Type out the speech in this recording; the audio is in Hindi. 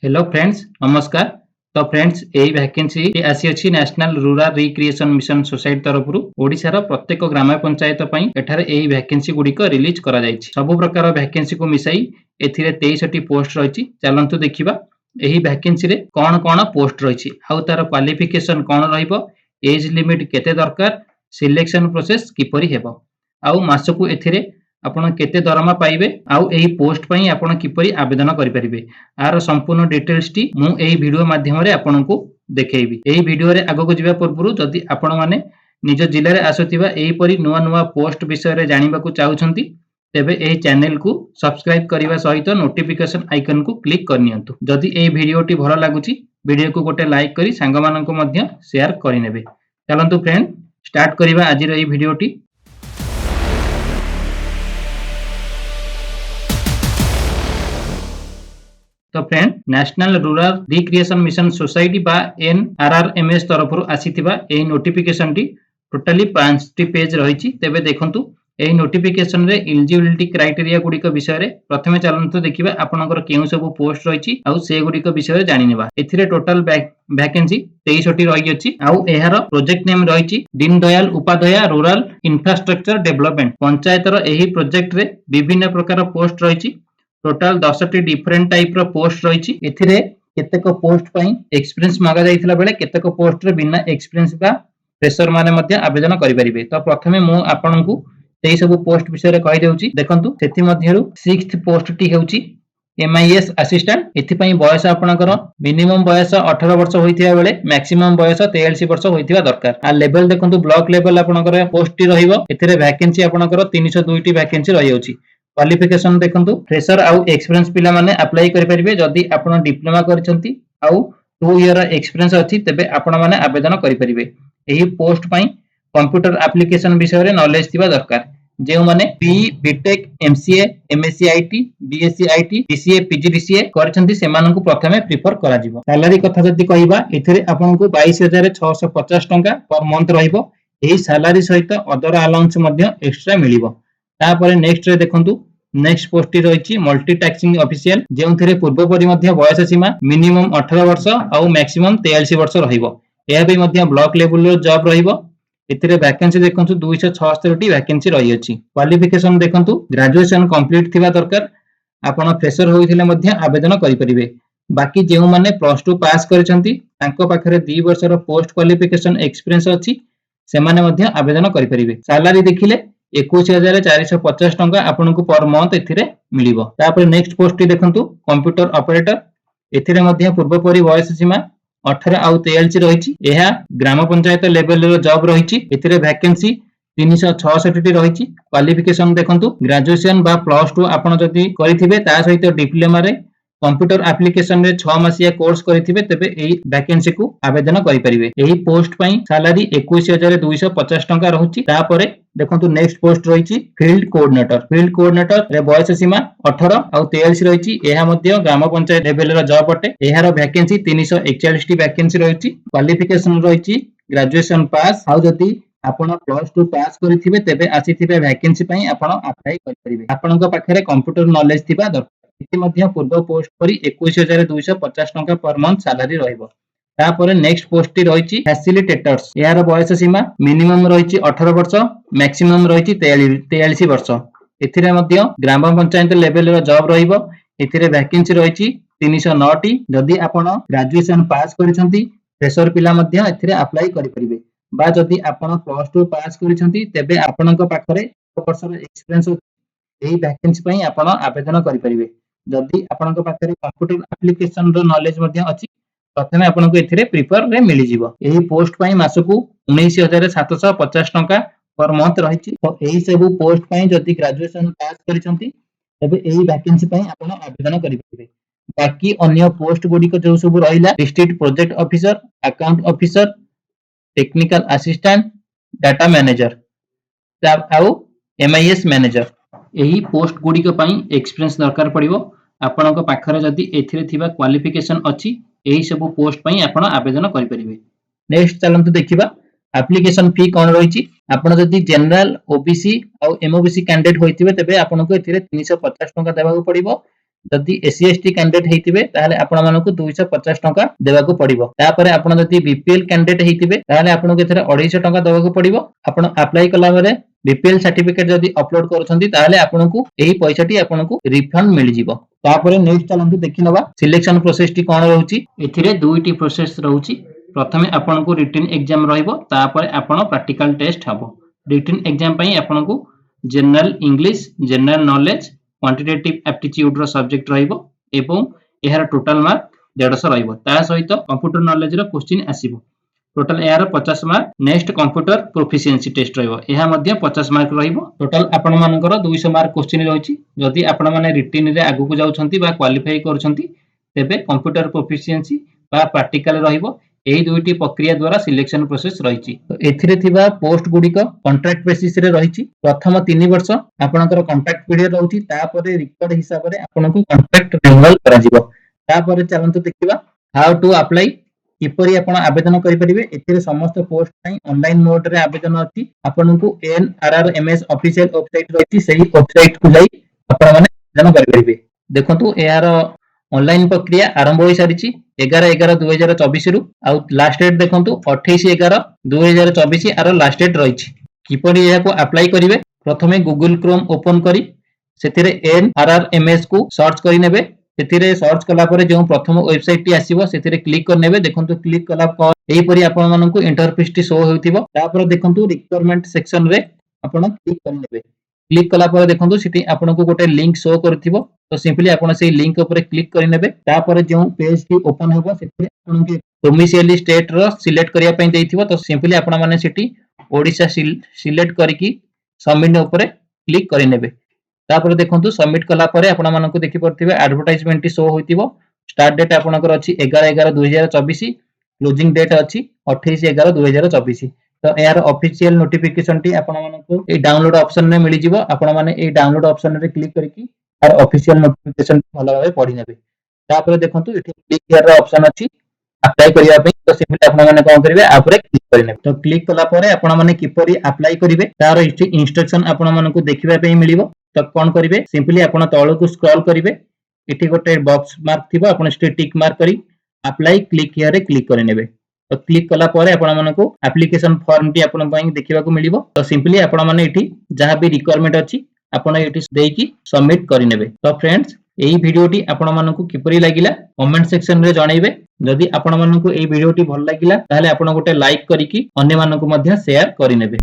हेलो फ्रेंड्स नमस्कार। तो फ्रेंड्स यही वैकेंसी आसी अछि national rural recreation mission society तरफ ओडिशार प्रत्येक ग्राम पंचायत पई एठारे एही वैकेंसी गुड़िक रिलीज करा जायछि। सब प्रकार वैकेंसी को मिसाई एथिरे 23टी पोस्ट रहिछि। चलंतु देखिबा एही वैकेंसी रे कोन कोन पोस्ट रहिछि आउ तार क्वालिफिकेशन कोन रहइबो, एज लिमिट केते दरकार, सिलेक्शन प्रोसेस किपरि हेबो आउ मासकु एथिरे आपण केते दरमा पाइबे आउ एही पोस्ट पई आपण किपरि आवेदन करि परिबे आर संपूर्ण डिटेल्स टी मु एही वीडियो माध्यम रे आपनकु देखैबी। एही वीडियो रे आगो को जिबा पूर्वरु जदि आपण माने निज जिल्ला रे आसुतिबा एही परि नुवा नुवा पोस्ट विषय रे जानिबा को चाहुछंती तेबे एही चैनल को सब्सक्राइब करिवा सहित नोटिफिकेशन आइकन को क्लिक करनियंतु। जदि एही वीडियो टी भलो लागुची वीडियो को गोटे लाइक करी सांग मानन को मध्य शेयर करिनेबे। चलंतु फ्रेंड स्टार्ट करिवा आज रे एही वीडियो टी। तो friend national rural recreation mission society बा NRRMS तरफ आसीथिबा एही नोटिफिकेशन टी टोटली 5 टी पेज रहिछि। तेबे देखंतु एही नोटिफिकेशन रे एलिजिबिलिटी क्राइटेरिया गुडी विषय रे प्रथमे चलंतु देखिबा आपनकर केउ सब पोस्ट रहिछि आउ से गुडी विषय रे जानि नेबा। एथिरे टोटल वैकेंसी 23 टी रहि अछि आउ एहार प्रोजेक्ट नेम रहिछि Deen Dayal Upadhyay rural infrastructure development. Panchayat रो एही प्रोजेक्ट रे विभिन्न प्रकार पोस्ट रहिछि। टोटल 10 टी डिफरेंट टाइप रो पोस्ट रहिछि। एथिरे केतेक पोस्ट पई एक्सपीरियंस मागा जाइथिला बेले केतेक पोस्ट रे बिना एक्सपीरियंस बा फ्रेशर माने मध्ये आवेदन करि परिबे। तो प्रथमे मु आपनकु एही सब पोस्ट विषय रे कहि देउछि। देखंतु सेति मध्यरु 6th पोस्ट टी हेउछि MIS असिस्टेंट। एथि पई बयस आपनकर मिनिमम बयस 18 वर्ष होइथिया बेले मैक्सिमम बयस 43 वर्ष होइथिया दरकार। आ लेवल देखंतु ब्लॉक लेवल आपनकर पोस्ट टी रहिबो। एथिरे वैकेंसी आपनकर 302 टी वैकेंसी रहि होछि। क्वालिफिकेशन देखंतु फ्रेशर आउ एक्सपीरियंस पिला माने अप्लाई करि परिबे। जदि आपण डिप्लोमा करछंती आउ 2 इयर एक्सपीरियंस अछि तेबे आपण माने आवेदन करि परिबे। एही पोस्ट पई कंप्यूटर एप्लीकेशन विषय रे नॉलेज थिबा दरकार। जेउ माने BE BTech MCA MSc IT BSc IT DCA PGDCA करछंती सेमानकु प्रथमे प्रिफर करा जिवो। सैलरी कथा जदि कहिबा एथिरे आपनकु 22650 टंका पर मंथ रहिबो। एही सैलरी सहित अदर अलाउंस मध्ये एक्स्ट्रा मिलिबो। तापरे नेक्स्ट रे देखंतु नेक्स्ट पोस्ट टी रहिछि मल्टी टैक्सिंग ऑफिशियल जेउथिरे पूर्व परि मध्ये बयस सीमा मिनिमम 18 वर्ष आउ मैक्सिमम 43 वर्ष रहिबो। एहा बे मध्ये ब्लॉक लेवल रो जॉब रहिबो। एथिरे वैकेंसी देखंतु 276 टी वैकेंसी रहि अछि। क्वालिफिकेशन देखंतु ग्रेजुएशन कंप्लीट थिबा दरकार। आपण फ्रेशर होइथिले मध्ये आवेदन करि परिबे। बाकी जेउ माने +2 पास करिसंती तांको पाखरे 2 वर्ष रो पोस्ट क्वालिफिकेशन एक्सपीरियंस अछि सेमाने मध्ये आवेदन करि परिबे। सैलरी देखिले 21450 टंका आपनकु पर मंथ एथिरे मिलिबो। तापर नेक्स्ट पोस्ट टी देखंतु कंप्यूटर ऑपरेटर। एथिरे मध्ये पूर्व परि बयस सीमा 18 आउ 43 रहिछि। एहा ग्राम पंचायत लेवल रो जॉब रहिछि। एथिरे वैकेंसी 366 टी रहिछि। क्वालिफिकेशन देखंतु ग्रेजुएशन बा +2 आपण जदि करिथिबे ता सहित डिप्लोमा रे कंप्यूटर एप्लीकेशन रे 6 मासिया कोर्स करिथिबे तेबे एही वैकेंसी को आवेदन करि परिबे। एही पोस्ट पई सैलरी 21250 टंका रहुछि। तापरे देखंतु नेक्स्ट पोस्ट रहिछि फील्ड कोऑर्डिनेटर। फील्ड कोऑर्डिनेटर रे बयस सीमा 18 आउ 43 रहिछि। एहा मध्ये ग्राम पंचायत लेवल रो जॉब अटे। एहार वैकेंसी 341 टी वैकेंसी रहिछि। क्वालिफिकेशन रहिछि ग्रेजुएशन पास आउ जदि आपण +2 पास करिथिबे तेबे आसीथिबे वैकेंसी पई आपण अप्लाई करि परिबे। आपणक पाखरे कंप्यूटर नॉलेज थिबा दरकार। इति मध्ये पूर्व पोस्ट परि 21250 टंका पर मंथ सैलरी रहइबो। तापर नेक्स्ट पोस्ट टी रहिछि फैसिलिटेटर्स। यार बयस सीमा मिनिमम रहिछि 18 वर्ष मैक्सिमम रहिछि 43 वर्ष। एथिरे मध्ये ग्राम पंचायत लेवल रो जॉब रहिबो। एथिरे वैकेंसी रहिछि 309 टी। जदि आपण ग्रेजुएशन पास करिसंती फ्रेशर पिला मध्ये एथिरे अप्लाई करि परिबे। बा जदि आपण +2 पास करिसंती तेबे आपणक पाखरे 1 वर्ष रो एक्सपीरियंस एही वैकेंसी पई आपण आवेदन करि परिबे। जदि आपणक पाखरे कंप्यूटर एप्लीकेशन रो नॉलेज मध्ये अछि प्रथमे आपनको एथिरे प्रिफर रे मिलि जिवो। एही पोस्ट पई मासकु 19750 टंका पर मंथ रहिछि। तो एही सब पोस्ट पई जदि ग्रेजुएशन पास करिसंती तबे एही वैकेंसी पई आपण आवेदन करि परिबे। बाकी अन्य पोस्ट गुडी को जो सब रहिला district project officer, account officer, technical assistant, data manager आउ MIS मैनेजर एही पोस्ट गुडी को पई एक्सपीरियंस दरकार पड़िबो। आपणक पाखरे जदि एथिरे थिबा क्वालिफिकेशन अछि एही सब पोस्ट पई आपण आवेदन करि परिबे। नेक्स्ट चलंतु देखिबा एप्लीकेशन फी कोन रहिछि। आपण जदि जनरल OBC आउ MOBC कैंडिडेट होइतिबे तबे आपनको एथिरे 350 टंका देबाको पड़िबो। जदि एससी एसटी कैंडिडेट हेतिबे ताहले आपण मानकु 250 टंका देबाकू पड़िबो। तापर आपण जदि बीपीएल कैंडिडेट हेतिबे ताहले आपनको एथरे 250 टंका देबाकू पड़िबो। आपण अप्लाई कला बेले बीपीएल सर्टिफिकेट जदि अपलोड करूछंती ताहले आपनको एही पैसाटी आपनको रिफंड मिल जिवो। तापर नेक्स्ट चलंतु देखि नबा सिलेक्शन प्रोसेस टी कोन रहउची। एथिरे दुईटी प्रोसेस रहउची। प्रथमे आपनको रिटन एग्जाम रहइबो, तापर आपण प्रैक्टिकल टेस्ट हबो। रिटन एग्जाम पई आपनको general English, general knowledge, quantitative aptitude रो सब्जेक्ट रहइबो एवं एहार टोटल मार्क 150 रहइबो। ता सहित कंप्यूटर नॉलेज रो क्वेश्चन आसीबो। टोटल एहार 50 mark. Next computer proficiency test रहइबो, एहा मध्ये 50 मार्क रहइबो। टोटल आपण मानकर 200 मार्क क्वेश्चन रहउची। जदि आपण माने रिटन रे आगु को जाउछंती बा क्वालिफाई करूछंती तेबे कंप्यूटर प्रोफिशिएंसी बा प्रैक्टिकल रहइबो। एही दुईटी प्रक्रिया द्वारा सिलेक्शन प्रोसेस रहिछि। तो एथिरे थिबा पोस्ट गुडिक कॉन्ट्रैक्ट बेसिस रे रहिछि। प्रथम 3 वर्ष आपनकर कॉन्ट्रैक्ट पीरियड रहउछि, तापरे रिकॉर्ड हिसाब रे आपनको कॉन्ट्रैक्ट रिन्यूअल करा जिवो। तापरे चलंतु देखिबा हाउ टू अप्लाई, किपरि आपण आवेदन करि परिबे। एथिरे समस्त पोस्ट पई ऑनलाइन मोड रे आवेदन अछि। आपनको एनआरआरएमएस ऑफिशियल वेबसाइट रहिछि, सेही वेबसाइट को जाई आपण माने आवेदन करि परिबे। देखंतु एहार ऑनलाइन प्रक्रिया आरंभ होई सारिछि 11/11/2024 रु। आउ लास्ट डेट देखंतु 28/11/2024 आरो लास्ट डेट रहिछि। किपरि एहा को अप्लाई करिवे, प्रथमे गूगल क्रोम ओपन करी सेथिरे एनआरआरएमएस को सर्च करि नेबे। सेथिरे सर्च कला परे जो प्रथम वेबसाइट टी आसीबो सेथिरे क्लिक कर नेबे। देखंतु क्लिक कला पर एही परि आपण माननकु इंटरफेस टी शो होतिबो। तापर देखंतु रिक्वायरमेंट सेक्शन रे आपण क्लिक कर नेबे। क्लिक कला पर देखंतु सिटी आपनको गोटे लिंक शो करथिबो। तो सिंपली आपण सेही लिंक ऊपर क्लिक करि नेबे। तापर जो पेज टी ओपन होबो सेथिरे आपनको डोमिसाइल स्टेट रो सिलेक्ट करिया पई देथिबो। तो सिंपली आपण माने सिटी ओडिसा सिलेक्ट करिकि सबमिट ऊपर क्लिक करि नेबे। तापर देखंतु सबमिट कला परे आपण माननको देखि परथिबे एडवर्टाइजमेंट टी शो होइतिबो। स्टार्ट डेट आपनकर अछि 11/11/2024, क्लोजिंग डेट अछि 28/11/2024। तो यार ऑफिशियल नोटिफिकेशन टी आपण माननको ए डाउनलोड ऑप्शन रे मिलि जिवो। आपण माने ए डाउनलोड ऑप्शन रे क्लिक करिकि यार ऑफिशियल नोटिफिकेशन भलो भाबे पढि नेबे। तापर देखंतु एठी क्लिक हियर रो ऑप्शन अछि अप्लाई करिया पई। तो सिंपली आपण माने कोन करिवे आप रे क्लिक करि नेबे। तो क्लिक कला परे आपण माने किपरि अप्लाई करिवे तार इठी इंस्ट्रक्शन आपण माननको देखिबा पई मिलिबो। तो कोन करिवे, सिंपली आपण तळकु स्क्रॉल करिवे। एठी गोटे बॉक्स मार्क थिबो, आपण स्टे टिक मार्क करी अप्लाई क्लिक हियर रे क्लिक करि नेबे। तो क्लिक कला परे आपण माननको एप्लीकेशन फॉर्म टी आपण पई देखिबा को मिलिबो। तो सिंपली आपण माने एठी जहां भी रिक्वायरमेंट अछि आपण एठी देकी सबमिट करि नेबे। तो फ्रेंड्स एही वीडियोटी आपण माननको किपरि लागिला कमेंट सेक्शन रे जणाइबे। जदि आपण माननको एही वीडियोटी भल लागिला ताहाले आपण गोटे लाइक करिकि अन्य माननको मध्ये शेयर करि नेबे।